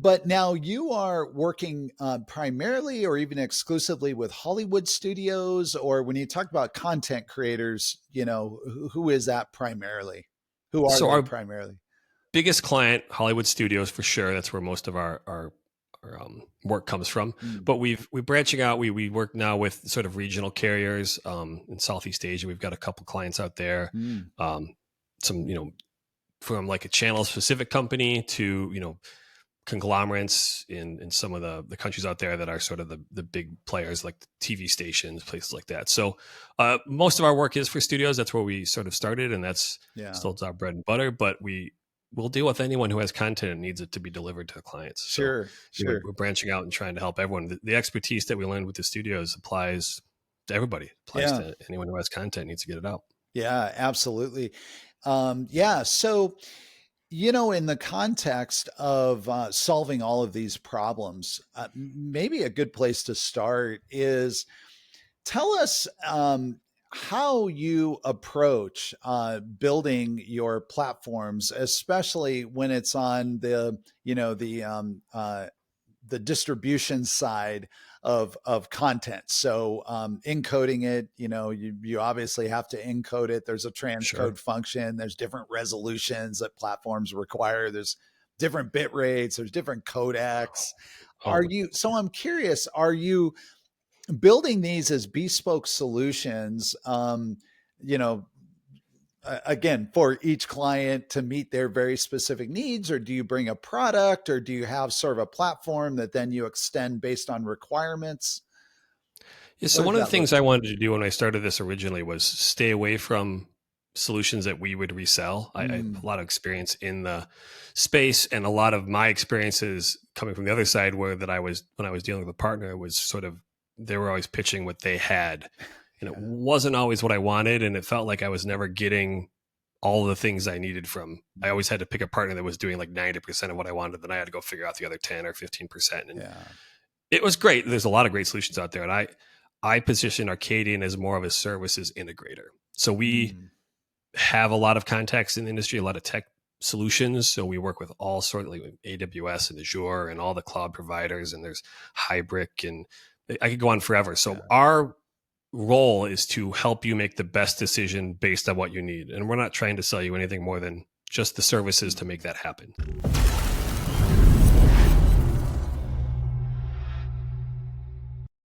But now you are working primarily or even exclusively with Hollywood studios, or when you talk about content creators, who is that primarily? Who are So they our primarily? biggest client, Hollywood studios for sure. That's where most of our work comes from. Mm. But we're branching out. We work now with sort of regional carriers in Southeast Asia. We've got a couple clients out there. Mm. Some from like a channel specific company to conglomerates in some of the countries out there that are sort of the big players like the TV stations, places like that. So most of our work is for studios. That's where we sort of started, and that's Yeah. still our bread and butter. But we'll deal with anyone who has content and needs it to be delivered to the clients. So Sure. Sure. we're branching out and trying to help everyone. The expertise that we learned with the studios applies to everybody. Applies Yeah. to anyone who has content, needs to get it out. Yeah, absolutely. Yeah. So, in the context of solving all of these problems, maybe a good place to start is tell us how you approach building your platforms, especially when it's on the distribution side of content. So encoding it, you obviously have to encode it. There's a Sure. transcode function. There's different resolutions that platforms require. There's different bit rates. There's different codecs. Oh, So I'm curious, are you building these as bespoke solutions, you know, again, for each client to meet their very specific needs, or do you bring a product, or do you have sort of a platform that then you extend based on requirements? yeah. What So does one of the that look things I like? wanted to do when I started this originally was stay away from solutions that we would resell. I have a Mm, lot of experience in the space, and a lot of my experiences coming from the other side were that when I was dealing with a partner, it was sort of, they were always pitching what they had, and it yeah. wasn't always what I wanted. And it felt like I was never getting all the things I needed from, I always had to pick a partner that was doing like 90% of what I wanted. Then I had to go figure out the other 10 or 15%. And Yeah. it was great. There's a lot of great solutions out there. And I position Arcadian as more of a services integrator. So we Mm, have a lot of contacts in the industry, a lot of tech solutions. So we work with all sorts, like AWS and Azure and all the cloud providers, and there's Hybrid, and I could go on forever. So yeah. our role is to help you make the best decision based on what you need. And we're not trying to sell you anything more than just the services to make that happen.